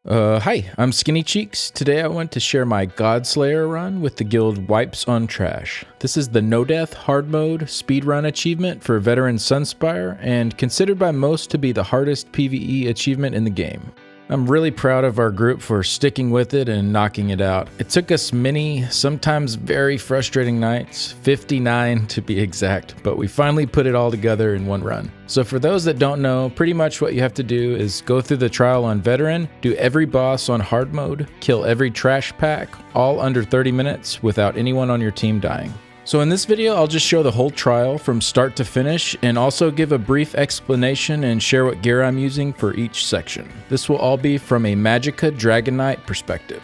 Hi, I'm Skinny Cheeks. Today I want to share my GODSLAYER run with the guild Wipes on Trash. This is the No Death Hard Mode Speedrun achievement for veteran Sunspire, and considered by most to be the hardest PvE achievement in the game. I'm really proud of our group for sticking with it and knocking it out. It took us many, sometimes very frustrating nights, 59 to be exact, but we finally put it all together in one run. So for those that don't know, pretty much what you have to do is go through the trial on veteran, do every boss on hard mode, kill every trash pack, all under 30 minutes without anyone on your team dying. So in this video, I'll just show the whole trial from start to finish and also give a brief explanation and share what gear I'm using for each section. This will all be from a Magicka Dragon Knight perspective.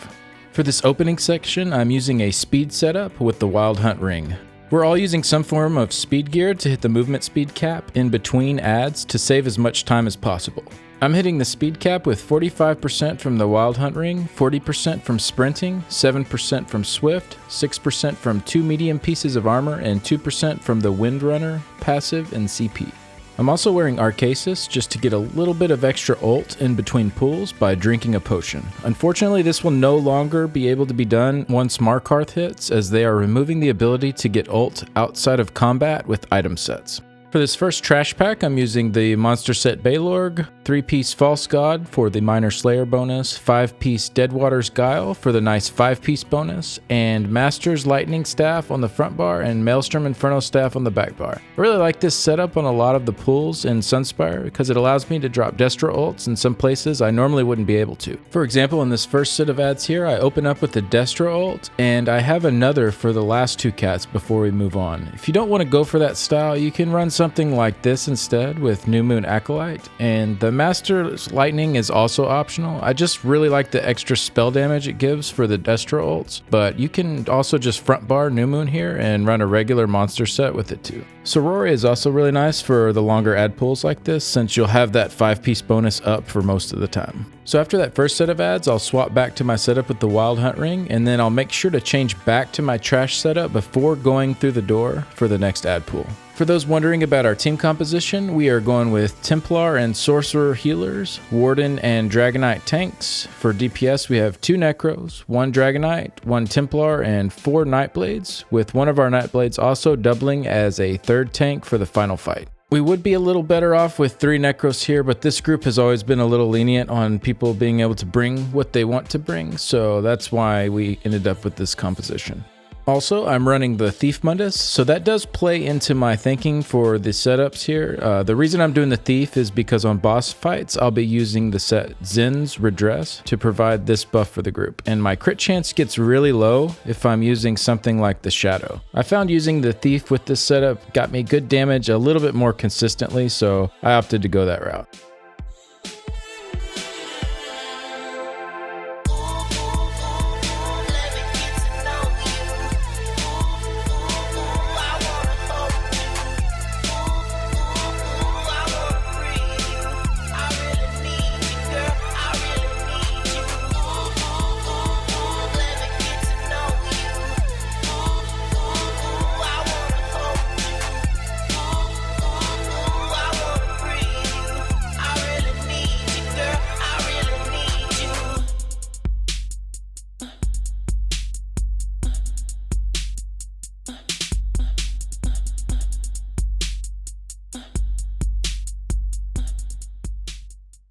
For this opening section, I'm using a speed setup with the Wild Hunt ring. We're all using some form of speed gear to hit the movement speed cap in between adds to save as much time as possible. I'm hitting the speed cap with 45% from the Wild Hunt ring, 40% from sprinting, 7% from swift, 6% from 2 medium pieces of armor, and 2% from the Windrunner, passive, and CP. I'm also wearing Arcasis just to get a little bit of extra ult in between pulls by drinking a potion. Unfortunately, this will no longer be able to be done once Markarth hits, as they are removing the ability to get ult outside of combat with item sets. For this first trash pack, I'm using the Monster Set Balorgh, 3-piece False God for the Minor Slayer bonus, 5-piece Deadwater's Guile for the nice 5-piece bonus, and Master's Lightning Staff on the front bar and Maelstrom Inferno Staff on the back bar. I really like this setup on a lot of the pulls in Sunspire because it allows me to drop Destra ults in some places I normally wouldn't be able to. For example, in this first set of ads here, I open up with the Destra ult, and I have another for the last two cats before we move on. If you don't want to go for that style, you can run something like this instead with New Moon Acolyte, and the Master's Lightning is also optional. I just really like the extra spell damage it gives for the Destra ults, but you can also just front bar New Moon here and run a regular monster set with it too. Sorori is also really nice for the longer ad pulls like this, since you'll have that 5-piece bonus up for most of the time. So after that first set of ads, I'll swap back to my setup with the Wild Hunt ring, and then I'll make sure to change back to my trash setup before going through the door for the next ad pool. For those wondering about our team composition, we are going with Templar and Sorcerer healers, Warden and Dragonite tanks. For DPS, we have 2 Necros, 1 Dragonite, 1 Templar, and 4 Nightblades, with one of our Nightblades also doubling as a 3rd tank for the final fight. We would be a little better off with 3 Necros here, but this group has always been a little lenient on people being able to bring what they want to bring, so that's why we ended up with this composition. Also, I'm running the Thief Mundus, so that does play into my thinking for the setups here. The reason I'm doing the Thief is because on boss fights, I'll be using the set Zin's Redress to provide this buff for the group, and my crit chance gets really low if I'm using something like the Shadow. I found using the Thief with this setup got me good damage a little bit more consistently, so I opted to go that route.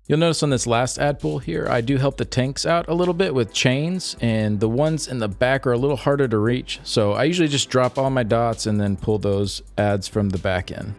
You'll notice on this last ad pull here, I do help the tanks out a little bit with chains, and the ones in the back are a little harder to reach. So I usually just drop all my dots and then pull those ads from the back end.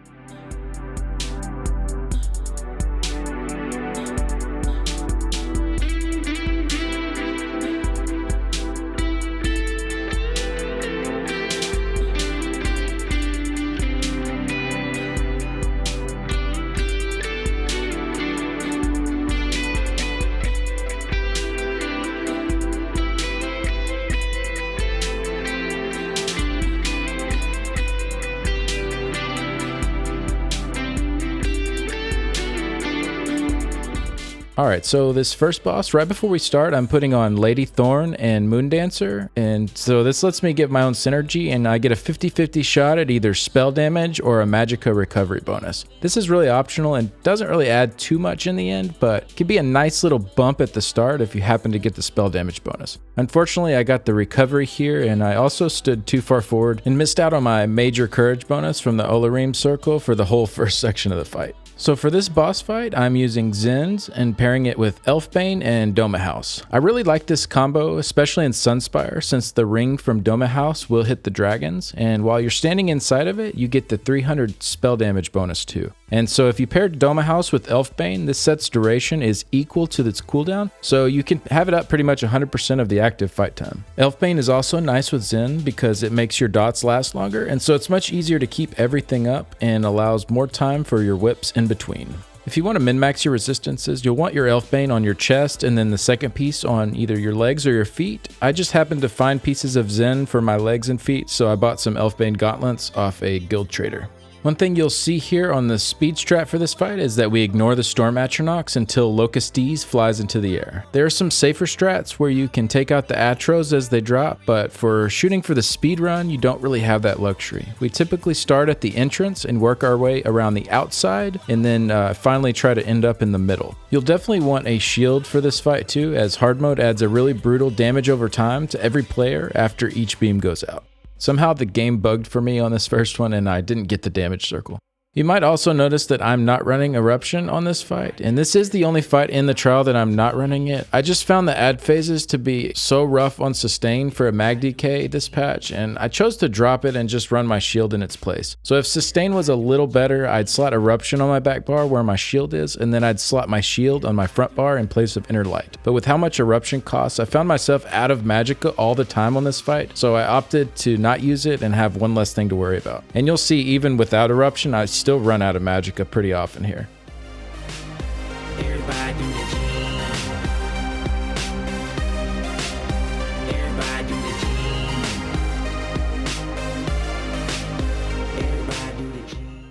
Alright, so this first boss, right before we start, I'm putting on Lady Thorn and Moondancer, and so this lets me get my own synergy, and I get a 50-50 shot at either spell damage or a Magicka recovery bonus. This is really optional and doesn't really add too much in the end, but can be a nice little bump at the start if you happen to get the spell damage bonus. Unfortunately, I got the recovery here, and I also stood too far forward and missed out on my major courage bonus from the Olarim circle for the whole first section of the fight. So for this boss fight, I'm using Zin's and pairing it with Elfbane and Doma House. I really like this combo, especially in Sunspire, since the ring from Doma House will hit the dragons, and while you're standing inside of it, you get the 300 spell damage bonus too. And so if you paired Doma House with Elfbane, this set's duration is equal to its cooldown, so you can have it up pretty much 100% of the active fight time. Elfbane is also nice with Zen because it makes your dots last longer, and so it's much easier to keep everything up and allows more time for your whips in between. If you want to min-max your resistances, you'll want your Elfbane on your chest and then the second piece on either your legs or your feet. I just happened to find pieces of Zen for my legs and feet, so I bought some Elfbane gauntlets off a guild trader. One thing you'll see here on the speed strat for this fight is that we ignore the Storm Atronachs until Lokk flies into the air. There are some safer strats where you can take out the Atros as they drop, but for shooting for the speed run, you don't really have that luxury. We typically start at the entrance and work our way around the outside, and then finally try to end up in the middle. You'll definitely want a shield for this fight too, as hard mode adds a really brutal damage over time to every player after each beam goes out. Somehow the game bugged for me on this first one and I didn't get the damage circle. You might also notice that I'm not running Eruption on this fight, and this is the only fight in the trial that I'm not running it. I just found the ad phases to be so rough on sustain for a mag DK this patch, and I chose to drop it and just run my shield in its place. So if sustain was a little better, I'd slot Eruption on my back bar where my shield is, and then I'd slot my shield on my front bar in place of Inner Light. But with how much Eruption costs, I found myself out of Magicka all the time on this fight, so I opted to not use it and have one less thing to worry about. And you'll see even without Eruption, I still run out of Magicka pretty often here.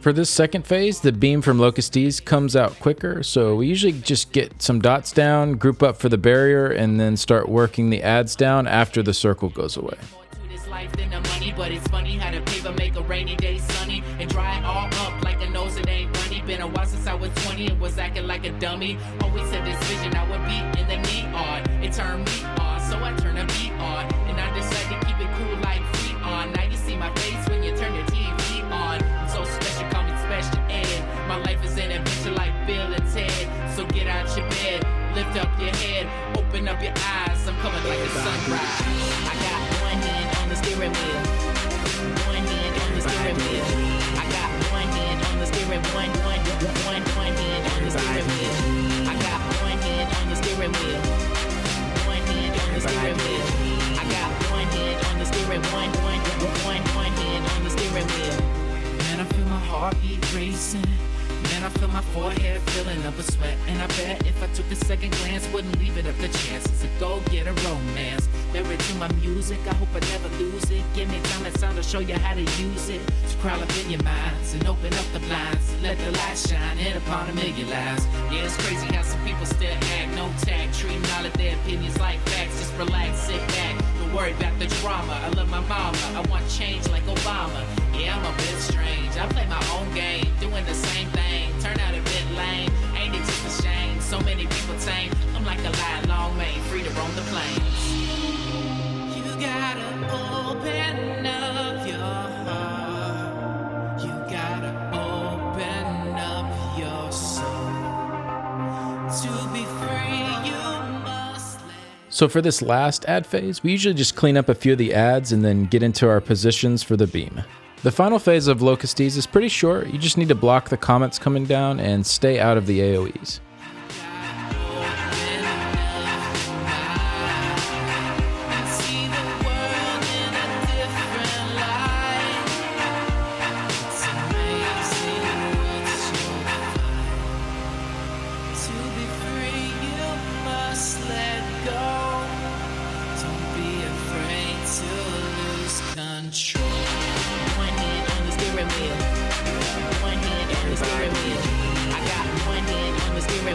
For this second phase, the beam from Lokk comes out quicker, so we usually just get some dots down, group up for the barrier, and then start working the ads down after the circle goes away. Than the money, but it's funny how the paper make a rainy day sunny and dry it all up like a nose it ain't runny. Been a while since I was 20 and was acting like a dummy. Always had this vision I would be in the neon. It turned me on, so I turned a beat on, and I decided to keep it cool like free on. Now you see my face when you turn your TV on. I'm so special, call me special ed. My life is an adventure like Bill and Ted. So get out your bed, lift up your head, open up your eyes. I'm coming like a sunrise. I got one hand on the steering wheel, one hand on the steering wheel. I got one hand on the steering, one hand on the steering wheel. I got one hand on the steering wheel, one hand on the steering wheel. I got one hand on the steering, one hand on the steering wheel. Man, I feel my heartbeat racing. Man, I feel my forehead filling up with sweat. And I bet if I took a second glance, wouldn't leave it up to chance. It's a go get a romance. Married to my music, I hope I never lose it. Give me time and sound to show you how to use it. So crawl up in your minds and open up the blinds. Let the light shine in upon a million lives. Yeah, it's crazy how some people still act. No tag, treating all of their opinions like facts. Just relax, sit back, don't worry about the drama. I love my mama, I want change like Obama. Yeah, I'm a bit strange, I play my own game, doing the same thing. Turn out a bit lame, ain't it just a shame? So many people tame, I'm like a lion long mane, free to roam the plains. You gotta open up your heart. You gotta open up your soul. To be free, you must let. So for this last ad phase, we usually just clean up a few of the ads and then get into our positions for the beam. The final phase of Lokk is pretty short. You just need to block the comets coming down and stay out of the AoEs. One hand on the steering wheel. I got one hand on the steering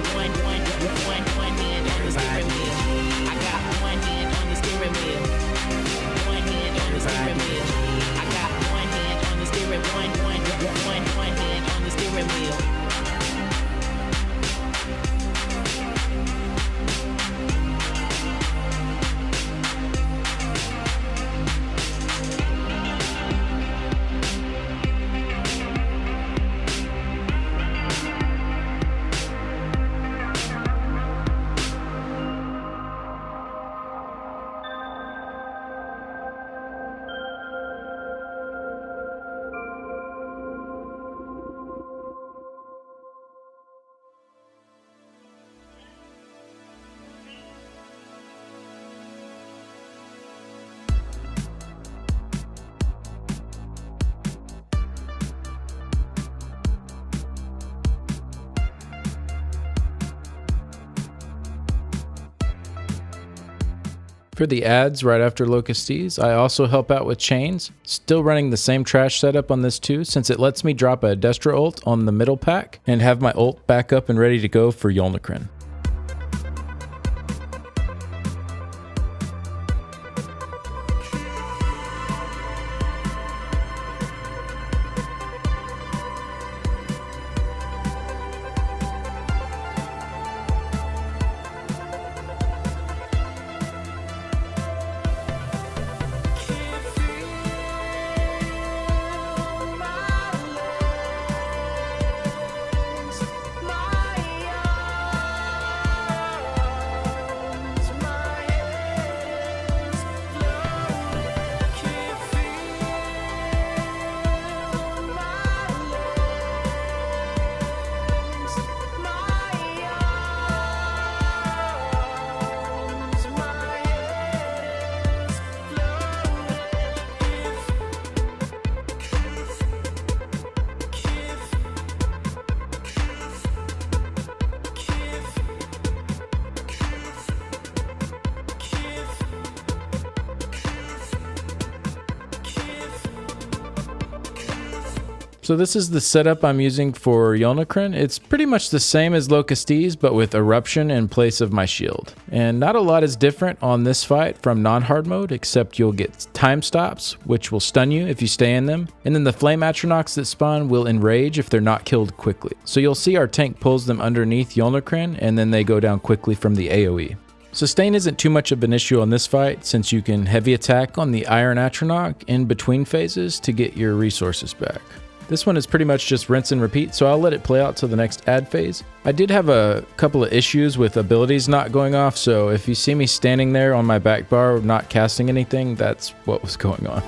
For the ads right after Lokk, I also help out with chains. Still running the same trash setup on this too, since it lets me drop a Destra ult on the middle pack and have my ult back up and ready to go for Yoln. So this is the setup I'm using for Yoln. It's pretty much the same as Lokk, but with Eruption in place of my shield. And not a lot is different on this fight from non-hard mode, except you'll get time stops, which will stun you if you stay in them. And then the flame atronachs that spawn will enrage if they're not killed quickly. So you'll see our tank pulls them underneath Yoln, and then they go down quickly from the AoE. Sustain isn't too much of an issue on this fight, since you can heavy attack on the Iron Atronach in between phases to get your resources back. This one is pretty much just rinse and repeat, so I'll let it play out till the next ad phase. I did have a couple of issues with abilities not going off, so if you see me standing there on my back bar not casting anything, that's what was going on.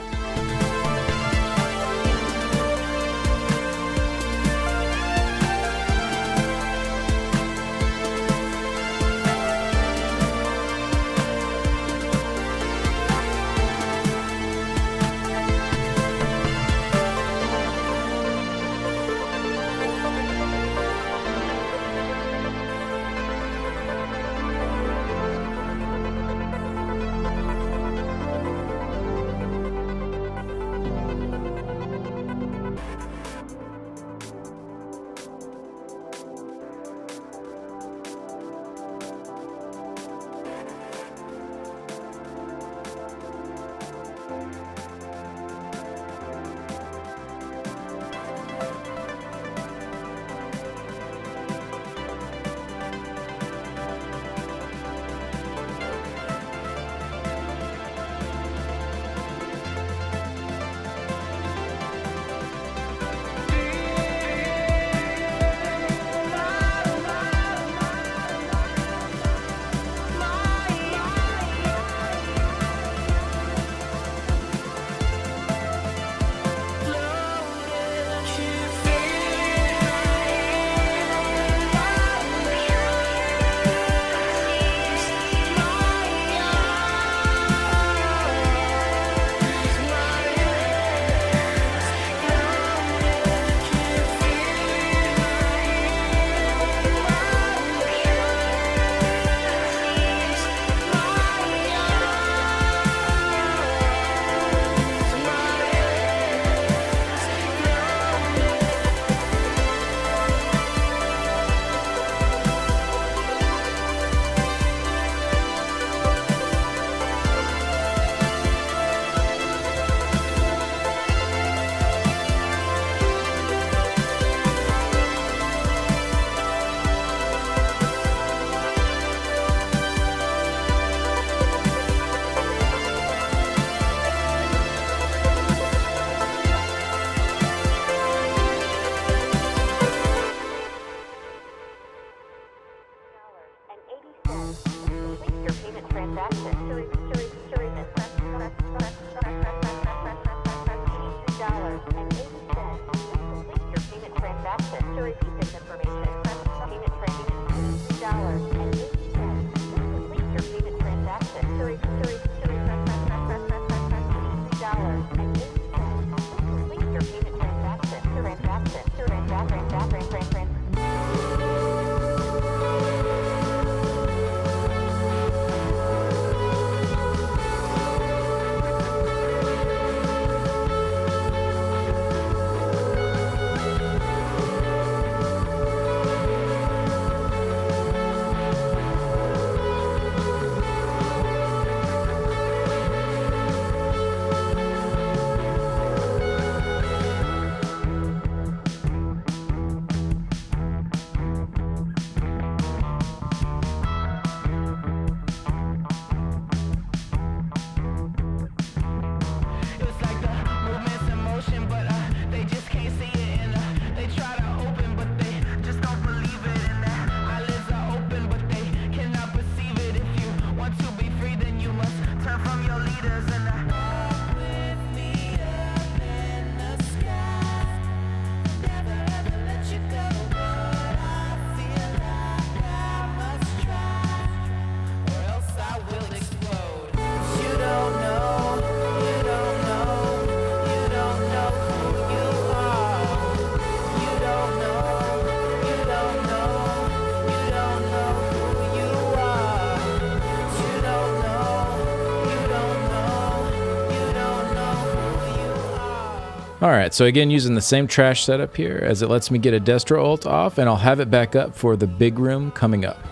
Alright, so again using the same trash setup here as it lets me get a Destro ult off, and I'll have it back up for the big room coming up.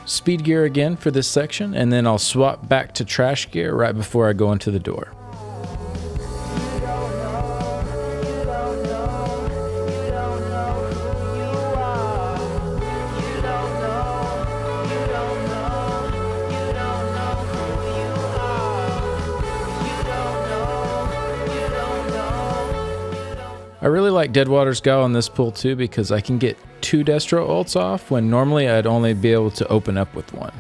Speed gear again for this section, and then I'll swap back to trash gear right before I go into the door. I really like Deadwater's Guile on this pull too because I can get 2 Destro ults off when normally I'd only be able to open up with 1.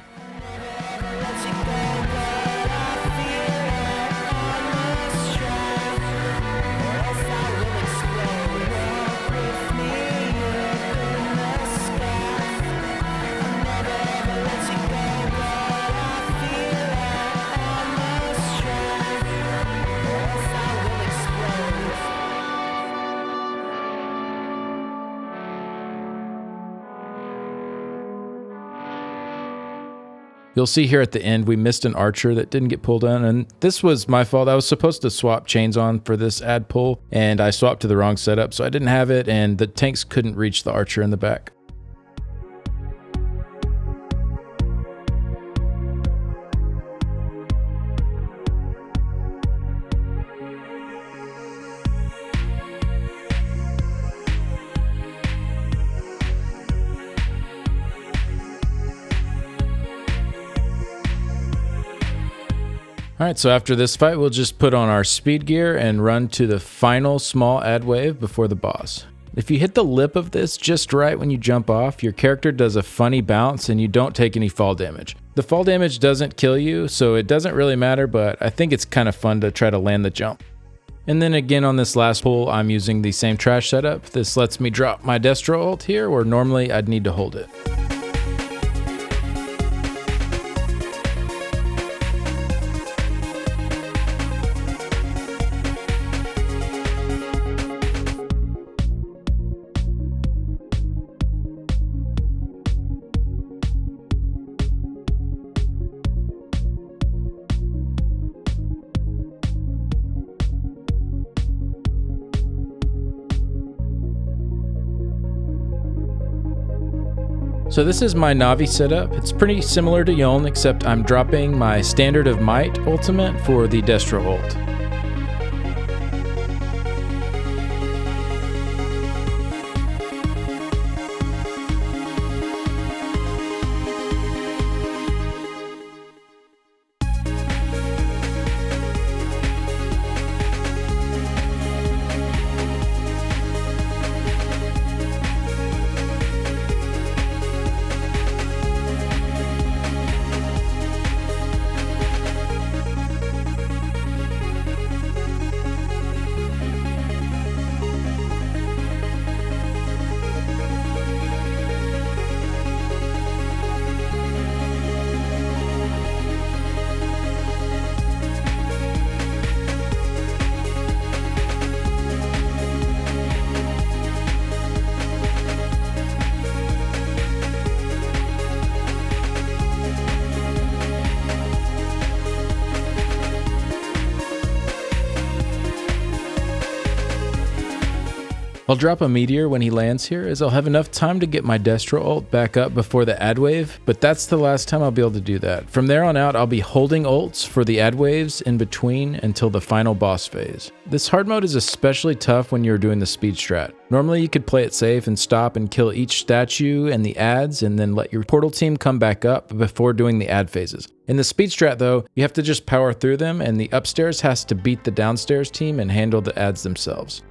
You'll see here at the end, we missed an archer that didn't get pulled in, and this was my fault. I was supposed to swap chains on for this ad pull, and I swapped to the wrong setup, so I didn't have it, and the tanks couldn't reach the archer in the back. Alright, so after this fight, we'll just put on our speed gear and run to the final small ad wave before the boss. If you hit the lip of this just right when you jump off, your character does a funny bounce and you don't take any fall damage. The fall damage doesn't kill you, so it doesn't really matter, but I think it's kind of fun to try to land the jump. And then again on this last pull, I'm using the same trash setup. This lets me drop my Destro ult here, where normally I'd need to hold it. So this is my Nahvii setup. It's pretty similar to Yoln, except I'm dropping my Standard of Might ultimate for the Destro ult. I'll drop a meteor when he lands here, as I'll have enough time to get my Destro ult back up before the ad wave, but that's the last time I'll be able to do that. From there on out, I'll be holding ults for the ad waves in between until the final boss phase. This hard mode is especially tough when you're doing the speed strat. Normally you could play it safe and stop and kill each statue and the ads and then let your portal team come back up before doing the ad phases. In the speed strat though, you have to just power through them and the upstairs has to beat the downstairs team and handle the ads themselves.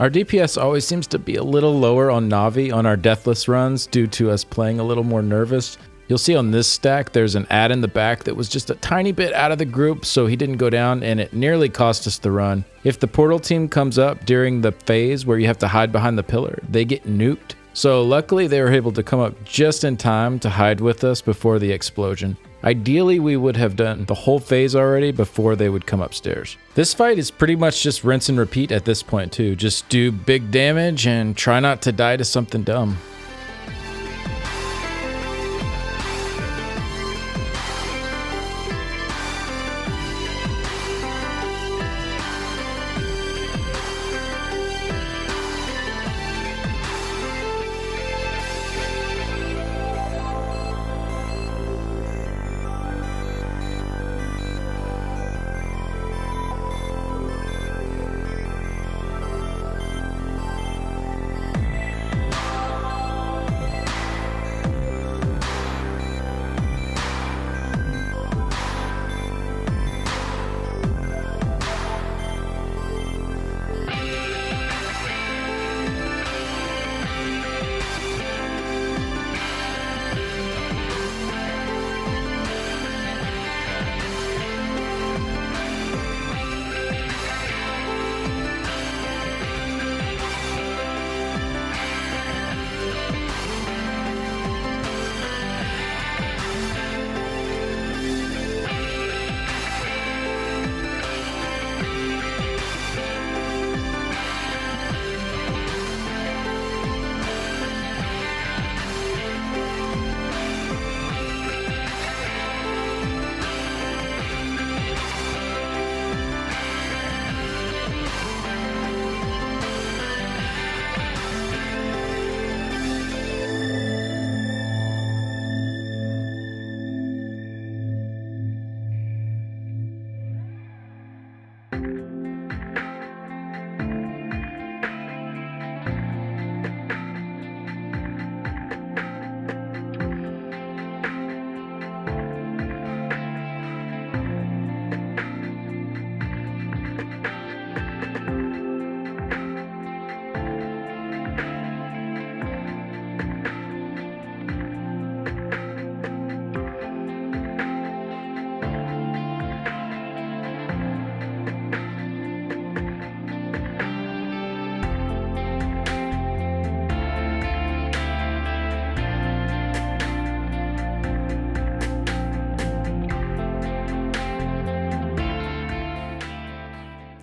Our DPS always seems to be a little lower on Nahvii on our deathless runs due to us playing a little more nervous. You'll see on this stack there's an ad in the back that was just a tiny bit out of the group, so he didn't go down and it nearly cost us the run. If the portal team comes up during the phase where you have to hide behind the pillar, they get nuked. So luckily they were able to come up just in time to hide with us before the explosion. Ideally, we would have done the whole phase already before they would come upstairs. This fight is pretty much just rinse and repeat at this point too. Just do big damage and try not to die to something dumb.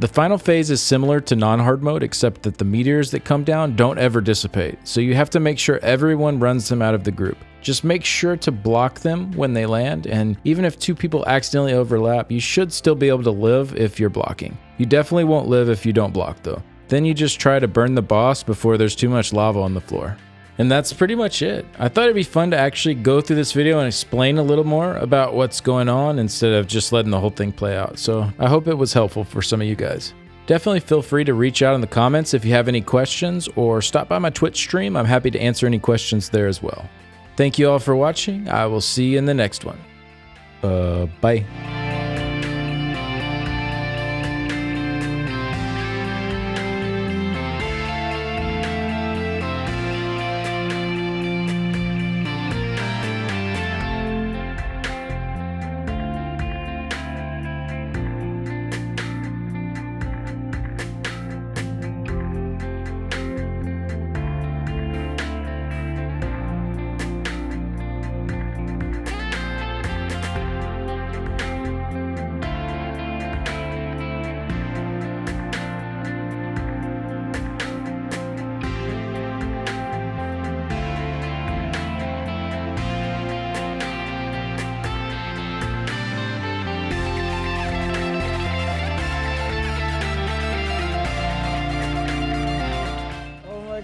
The final phase is similar to non-hard mode, except that the meteors that come down don't ever dissipate, so you have to make sure everyone runs them out of the group. Just make sure to block them when they land, and even if 2 people accidentally overlap, you should still be able to live if you're blocking. You definitely won't live if you don't block though. Then you just try to burn the boss before there's too much lava on the floor. And that's pretty much it. I thought it'd be fun to actually go through this video and explain a little more about what's going on instead of just letting the whole thing play out. So I hope it was helpful for some of you guys. Definitely feel free to reach out in the comments if you have any questions, or stop by my Twitch stream. I'm happy to answer any questions there as well. Thank you all for watching. I will see you in the next one. Bye.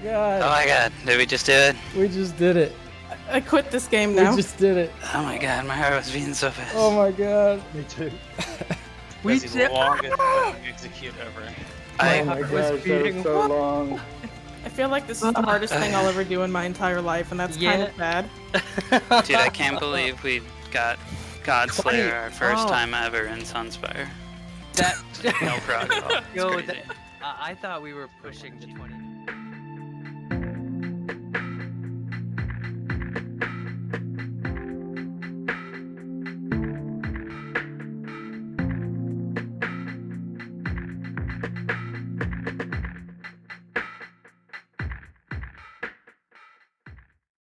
Oh my god, did we just do it? We just did it. I quit this game now. We just did it. Oh my god, my heart was beating so fast. Oh my god. Me too. We did the longest execute ever. Oh my gosh, that was so long. I feel like this is the hardest thing I'll ever do in my entire life, and that's kind of bad. Dude, I can't believe we got GODSLAYER our first time ever in Sunspire. That No problem. Yo, I thought we were pushing the 20.